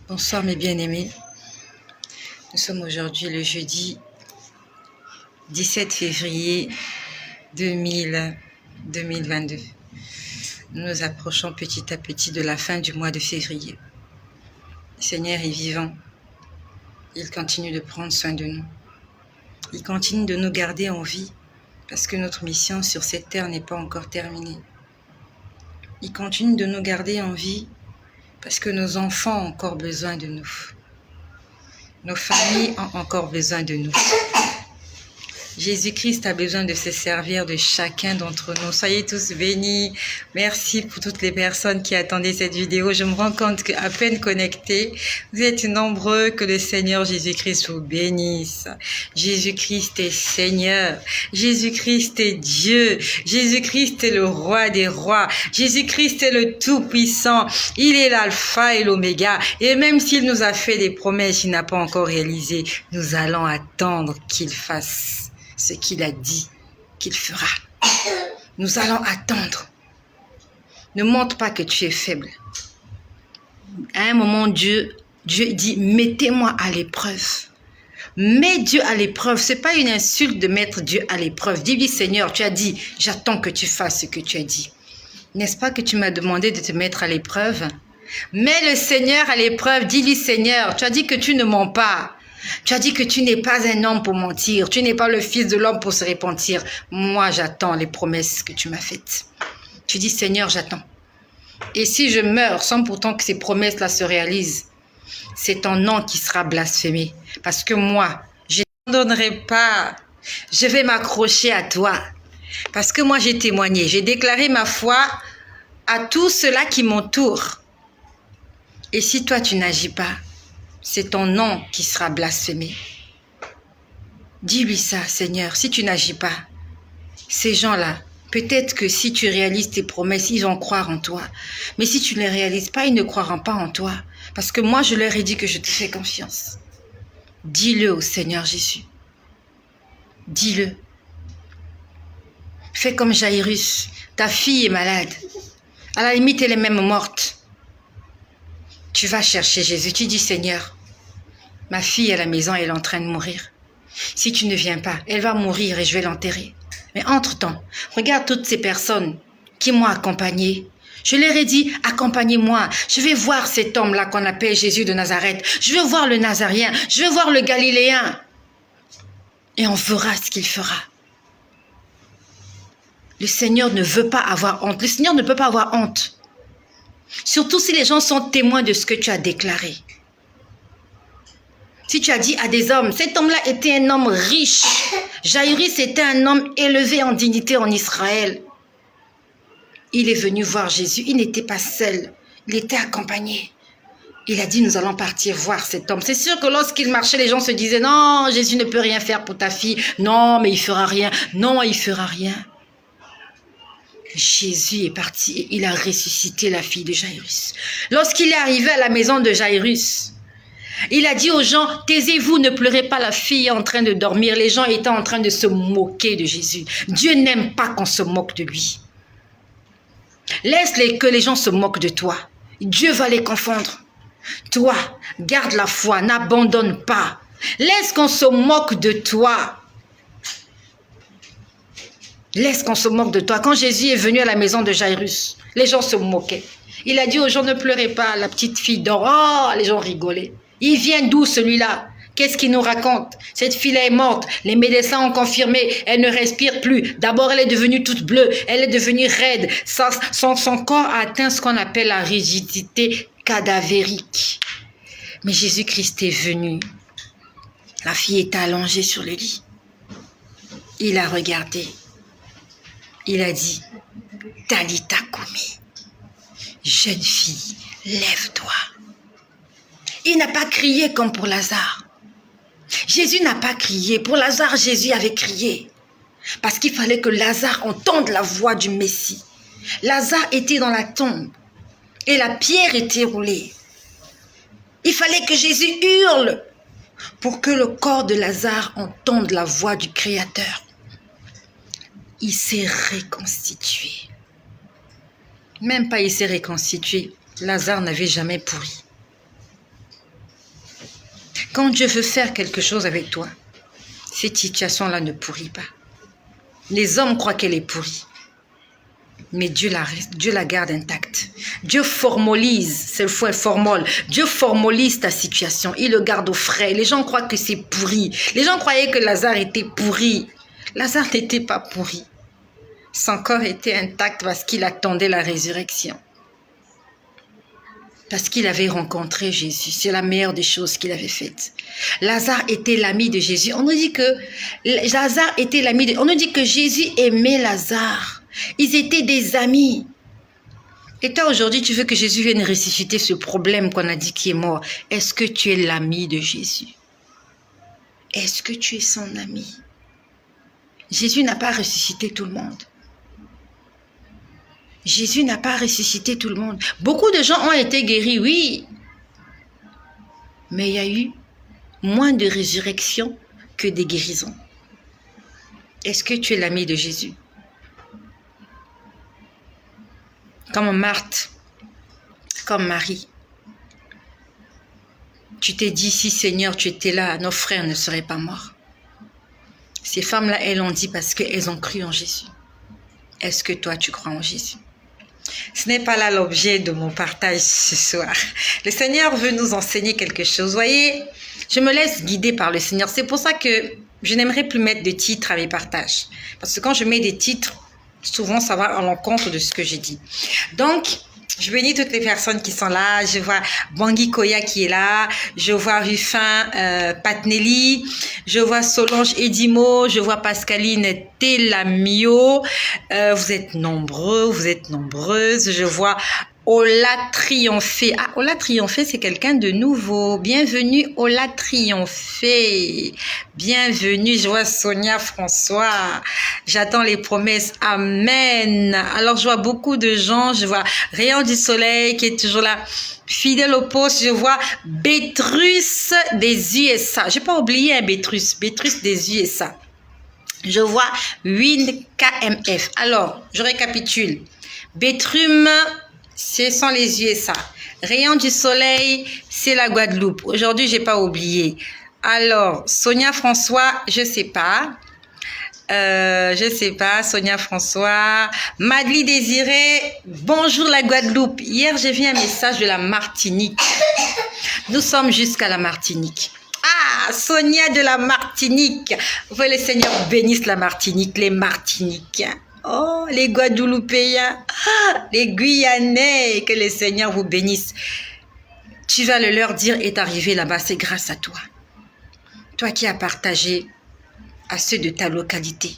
Bonsoir mes bien-aimés. Nous sommes aujourd'hui le jeudi 17 février 2022. Nous nous approchons petit à petit de la fin du mois de février. Le Seigneur est vivant. Il continue de prendre soin de nous. Il continue de nous garder en vie parce que notre mission sur cette terre n'est pas encore terminée. Il continue de nous garder en vie parce que nos enfants ont encore besoin de nous. Nos familles ont encore besoin de nous. Jésus-Christ a besoin de se servir de chacun d'entre nous. Soyez tous bénis. Merci pour toutes les personnes qui attendaient cette vidéo. Je me rends compte qu'à peine connectés, vous êtes nombreux. Que le Seigneur Jésus-Christ vous bénisse. Jésus-Christ est Seigneur. Jésus-Christ est Dieu. Jésus-Christ est le roi des rois. Jésus-Christ est le Tout-Puissant. Il est l'alpha et l'oméga. Et même s'il nous a fait des promesses qu'il n'a pas encore réalisées, nous allons attendre qu'il fasse ce qu'il a dit qu'il fera. Nous allons attendre. Ne montre pas que tu es faible. À un moment, Dieu dit, mettez-moi à l'épreuve. Mets Dieu à l'épreuve. Ce n'est pas une insulte de mettre Dieu à l'épreuve. Dis-lui, Seigneur, tu as dit, j'attends que tu fasses ce que tu as dit. N'est-ce pas que tu m'as demandé de te mettre à l'épreuve? Mets le Seigneur à l'épreuve. Dis-lui, Seigneur, tu as dit que tu ne mens pas. Tu as dit que tu n'es pas un homme pour mentir. Tu n'es pas le fils de l'homme pour se repentir. Moi, j'attends les promesses que tu m'as faites. Tu dis, Seigneur, j'attends. Et si je meurs sans pourtant que ces promesses-là se réalisent, c'est ton nom qui sera blasphémé. Parce que moi, je n'abandonnerai pas. Je vais m'accrocher à toi. Parce que moi, j'ai témoigné. J'ai déclaré ma foi à tous ceux-là qui m'entourent. Et si toi, tu n'agis pas, c'est ton nom qui sera blasphémé. Dis-lui ça, Seigneur, si tu n'agis pas. Ces gens-là, peut-être que si tu réalises tes promesses, ils vont croire en toi. Mais si tu ne les réalises pas, ils ne croiront pas en toi. Parce que moi, je leur ai dit que je te fais confiance. Dis-le au Seigneur Jésus. Dis-le. Fais comme Jairus. Ta fille est malade. À la limite, elle est même morte. Tu vas chercher Jésus. Tu dis, Seigneur, ma fille à la maison, elle est en train de mourir. Si tu ne viens pas, elle va mourir et je vais l'enterrer. Mais entre-temps, regarde toutes ces personnes qui m'ont accompagné. Je leur ai dit, accompagnez-moi. Je vais voir cet homme-là qu'on appelle Jésus de Nazareth. Je veux voir le Nazarien. Je veux voir le Galiléen. Et on verra ce qu'il fera. Le Seigneur ne veut pas avoir honte. Le Seigneur ne peut pas avoir honte. Surtout si les gens sont témoins de ce que tu as déclaré. Si tu as dit à des hommes, cet homme-là était un homme riche. Jairus était un homme élevé en dignité en Israël. Il est venu voir Jésus. Il n'était pas seul. Il était accompagné. Il a dit, nous allons partir voir cet homme. C'est sûr que lorsqu'il marchait, les gens se disaient, non, Jésus ne peut rien faire pour ta fille. Non, mais il fera rien. Non, il fera rien. Jésus est parti et il a ressuscité la fille de Jairus. Lorsqu'il est arrivé à la maison de Jairus, il a dit aux gens, taisez-vous, ne pleurez pas, la fille est en train de dormir. Les gens étaient en train de se moquer de Jésus. Dieu n'aime pas qu'on se moque de lui. Laisse-les que les gens se moquent de toi. Dieu va les confondre. Toi, garde la foi, n'abandonne pas. Laisse qu'on se moque de toi. Laisse qu'on se moque de toi. Quand Jésus est venu à la maison de Jairus, les gens se moquaient. Il a dit aux gens, ne pleurez pas, la petite fille dort. Oh, les gens rigolaient. Il vient d'où celui-là? Qu'est-ce qu'il nous raconte? Cette fille-là est morte. Les médecins ont confirmé. Elle ne respire plus. D'abord, elle est devenue toute bleue. Elle est devenue raide. Son corps a atteint ce qu'on appelle la rigidité cadavérique. Mais Jésus-Christ est venu. La fille était allongée sur le lit. Il a regardé. Il a dit, Talita Koumi, jeune fille, lève-toi. Il n'a pas crié comme pour Lazare. Jésus n'a pas crié. Pour Lazare, Jésus avait crié. Parce qu'il fallait que Lazare entende la voix du Messie. Lazare était dans la tombe et la pierre était roulée. Il fallait que Jésus hurle pour que le corps de Lazare entende la voix du Créateur. Il s'est reconstitué. Même pas il s'est reconstitué. Lazare n'avait jamais pourri. Quand Dieu veut faire quelque chose avec toi, cette situation-là ne pourrit pas. Les hommes croient qu'elle est pourrie. Mais Dieu la garde intacte. Dieu formalise, c'est le faux formol. Dieu formalise ta situation. Il le garde au frais. Les gens croient que c'est pourri. Les gens croyaient que Lazare était pourri. Lazare n'était pas pourri. Son corps était intact parce qu'il attendait la résurrection. Parce qu'il avait rencontré Jésus. C'est la meilleure des choses qu'il avait faites. Lazare était l'ami de Jésus. On nous dit que Lazare était l'ami de... On nous dit que Jésus aimait Lazare. Ils étaient des amis. Et toi, aujourd'hui, tu veux que Jésus vienne ressusciter ce problème qu'on a dit qui est mort. Est-ce que tu es l'ami de Jésus? Est-ce que tu es son ami? Jésus n'a pas ressuscité tout le monde. Jésus n'a pas ressuscité tout le monde. Beaucoup de gens ont été guéris, oui. Mais il y a eu moins de résurrection que des guérisons. Est-ce que tu es l'ami de Jésus? Comme Marthe, comme Marie. Tu t'es dit, si Seigneur, tu étais là, nos frères ne seraient pas morts. Ces femmes-là, elles l'ont dit parce qu'elles ont cru en Jésus. Est-ce que toi, tu crois en Jésus? Ce n'est pas là l'objet de mon partage ce soir. Le Seigneur veut nous enseigner quelque chose. Vous voyez, je me laisse guider par le Seigneur. C'est pour ça que je n'aimerais plus mettre de titres à mes partages. Parce que quand je mets des titres, souvent, ça va à l'encontre de ce que j'ai dit. Donc, je bénis toutes les personnes qui sont là. Je vois Bangui Koya qui est là. Je vois Ruffin Patnelli. Je vois Solange Edimo. Je vois Pascaline Telamio. Vous êtes nombreux, vous êtes nombreuses. Je vois Ola Triomphé. Ah, Ola Triomphé, c'est quelqu'un de nouveau. Bienvenue, Ola Triomphé. Bienvenue, je vois Sonia François. J'attends les promesses. Amen. Alors, je vois beaucoup de gens. Je vois Rayon du Soleil qui est toujours là. Fidèle au poste, je vois Bétrus des USA. J'ai pas oublié un Bétrus des USA. Je vois Win KMF. Alors, je récapitule. Bétrum, ce sont les USA. Rayon du Soleil, c'est la Guadeloupe. Aujourd'hui, j'ai pas oublié. Alors, Sonia François, je sais pas. Sonia François. Madly Désiré, bonjour la Guadeloupe. Hier, j'ai vu un message de la Martinique. Nous sommes jusqu'à la Martinique. Ah, Sonia de la Martinique. Vous voyez, le Seigneur bénisse la Martinique, les Martiniquais. Oh, les Guadeloupéens, les Guyanais, que le Seigneur vous bénisse. Tu vas le leur dire, est arrivé là-bas, c'est grâce à toi. Toi qui as partagé à ceux de ta localité.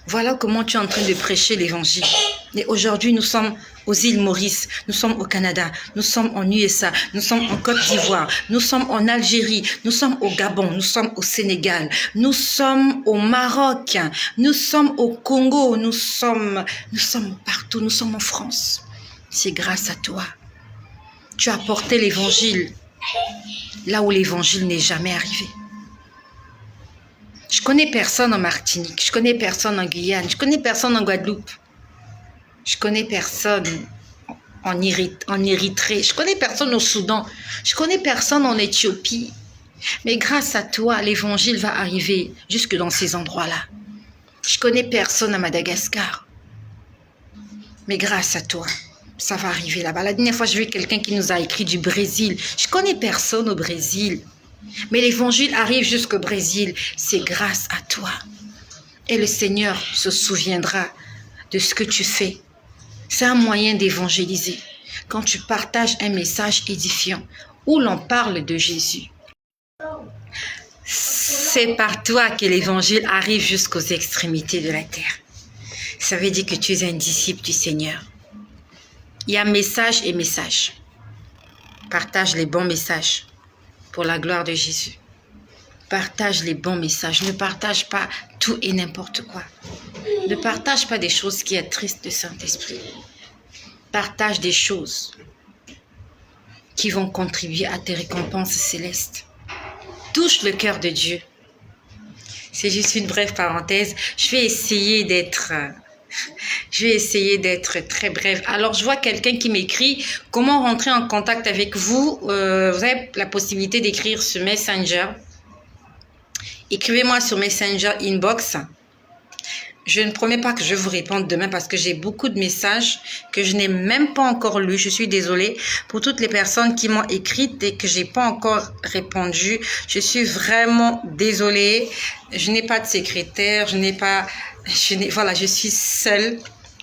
Voilà comment tu es en train de prêcher l'évangile. Et aujourd'hui, nous sommes aux îles Maurice, nous sommes au Canada, nous sommes en USA, nous sommes en Côte d'Ivoire, nous sommes en Algérie, nous sommes au Gabon, nous sommes au Sénégal, nous sommes au Maroc, nous sommes au Congo, nous sommes partout, nous sommes en France. C'est grâce à toi. Tu as porté l'évangile là où l'évangile n'est jamais arrivé. Je connais personne en Martinique, je connais personne en Guyane, je connais personne en Guadeloupe. Je connais personne en Érythrée, je connais personne au Soudan, je connais personne en Éthiopie. Mais grâce à toi, l'évangile va arriver jusque dans ces endroits-là. Je connais personne à Madagascar. Mais grâce à toi, ça va arriver là-bas. La dernière fois, j'ai vu quelqu'un qui nous a écrit du Brésil. Je connais personne au Brésil. Mais l'évangile arrive jusqu'au Brésil. C'est grâce à toi. Et le Seigneur se souviendra de ce que tu fais. C'est un moyen d'évangéliser. Quand tu partages un message édifiant où l'on parle de Jésus. C'est par toi que l'évangile arrive jusqu'aux extrémités de la terre. Ça veut dire que tu es un disciple du Seigneur. Il y a message et message. Partage les bons messages pour la gloire de Jésus. Partage les bons messages. Ne partage pas tout et n'importe quoi. Ne partage pas des choses qui attristent le Saint-Esprit. Partage des choses qui vont contribuer à tes récompenses célestes. Touche le cœur de Dieu. C'est juste une brève parenthèse. Je vais essayer d'être Je vais essayer d'être très brève. Alors, je vois quelqu'un qui m'écrit « Comment rentrer en contact avec vous ?» Vous avez la possibilité d'écrire sur Messenger. Écrivez-moi sur Messenger Inbox. Je ne promets pas que je vais vous répondre demain parce que j'ai beaucoup de messages que je n'ai même pas encore lus. Je suis désolée pour toutes les personnes qui m'ont écrite et que j'ai pas encore répondu. Je suis vraiment désolée. Je n'ai pas de secrétaire. Voilà, je suis seule.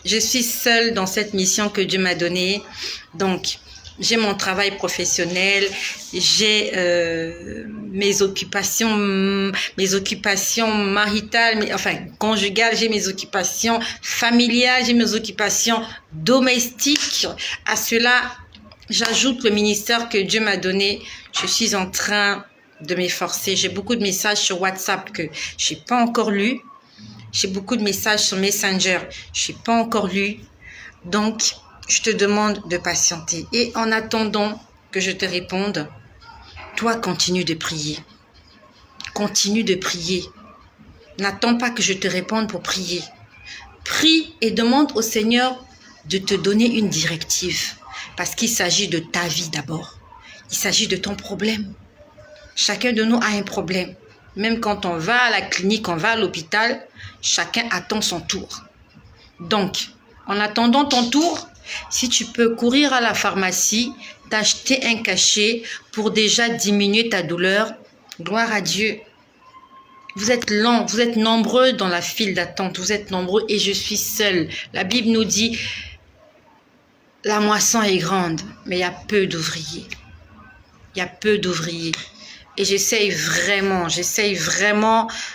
Je suis seule dans cette mission que Dieu m'a donnée. Donc, j'ai mon travail professionnel, j'ai mes occupations maritales, enfin conjugales, j'ai mes occupations familiales, j'ai mes occupations domestiques. À cela, j'ajoute le ministère que Dieu m'a donné. Je suis en train de m'efforcer. J'ai beaucoup de messages sur WhatsApp que j'ai pas encore lus. J'ai beaucoup de messages sur Messenger, je n'ai pas encore lu. Donc, je te demande de patienter. Et en attendant que je te réponde, toi, continue de prier. Continue de prier. N'attends pas que je te réponde pour prier. Prie et demande au Seigneur de te donner une directive. Parce qu'il s'agit de ta vie d'abord. Il s'agit de ton problème. Chacun de nous a un problème. Même quand on va à la clinique, on va à l'hôpital, chacun attend son tour. Donc, en attendant ton tour, si tu peux courir à la pharmacie, t'acheter un cachet pour déjà diminuer ta douleur, gloire à Dieu. Vous êtes lents, vous êtes nombreux dans la file d'attente, vous êtes nombreux et je suis seule. La Bible nous dit, la moisson est grande, mais il y a peu d'ouvriers. Il y a peu d'ouvriers. Et j'essaye vraiment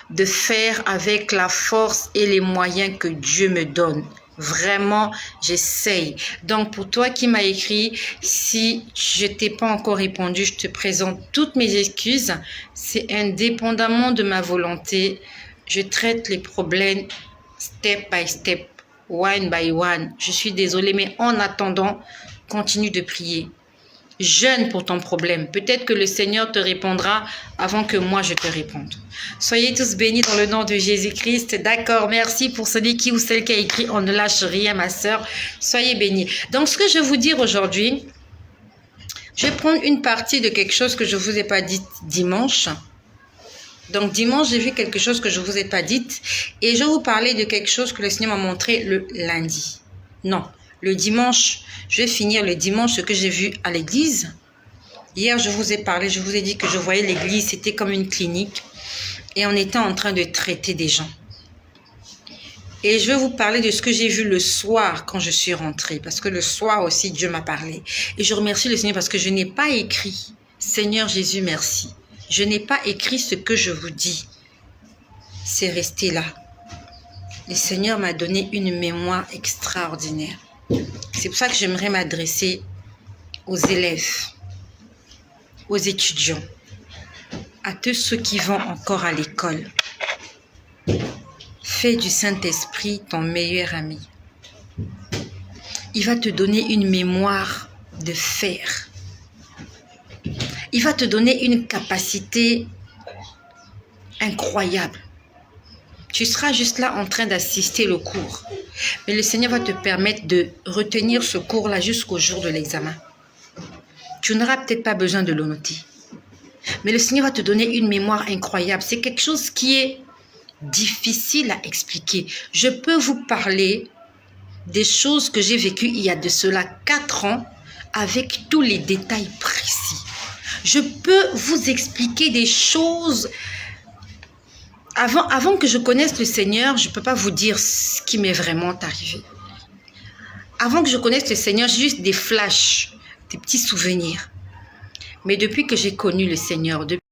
de faire avec la force et les moyens que Dieu me donne. Vraiment, j'essaye. Donc, pour toi qui m'as écrit, si je t'ai pas encore répondu, je te présente toutes mes excuses. C'est indépendamment de ma volonté. Je traite les problèmes step by step, one by one. Je suis désolée, mais en attendant, continue de prier. Jeûne pour ton problème. Peut-être que le Seigneur te répondra avant que moi je te réponde. Soyez tous bénis dans le nom de Jésus-Christ. D'accord, merci pour celui qui ou celle qui a écrit. On ne lâche rien, ma sœur. Soyez bénis. Donc, ce que je vais vous dire aujourd'hui, je vais prendre une partie de quelque chose que je ne vous ai pas dit dimanche. Donc, dimanche, j'ai vu quelque chose que je ne vous ai pas dit. Et je vais vous parler de quelque chose que le Seigneur m'a montré le lundi. Non, le dimanche. Je vais finir le dimanche ce que j'ai vu à l'église. Hier, je vous ai parlé, je vous ai dit que je voyais l'église, c'était comme une clinique. Et on était en train de traiter des gens. Et je vais vous parler de ce que j'ai vu le soir quand je suis rentrée. Parce que le soir aussi, Dieu m'a parlé. Et je remercie le Seigneur parce que je n'ai pas écrit. Seigneur Jésus, merci. Je n'ai pas écrit ce que je vous dis. C'est resté là. Le Seigneur m'a donné une mémoire extraordinaire. C'est pour ça que j'aimerais m'adresser aux élèves, aux étudiants, à tous ceux qui vont encore à l'école. Fais du Saint-Esprit ton meilleur ami. Il va te donner une mémoire de fer. Il va te donner une capacité incroyable. Tu seras juste là en train d'assister le cours. Mais le Seigneur va te permettre de retenir ce cours-là jusqu'au jour de l'examen. Tu n'auras peut-être pas besoin de le noter. Mais le Seigneur va te donner une mémoire incroyable. C'est quelque chose qui est difficile à expliquer. Je peux vous parler des choses que j'ai vécues il y a de cela 4 ans avec tous les détails précis. Je peux vous expliquer des choses. Avant que je connaisse le Seigneur, je ne peux pas vous dire ce qui m'est vraiment arrivé. Avant que je connaisse le Seigneur, j'ai juste des flashs, des petits souvenirs. Mais depuis que j'ai connu le Seigneur,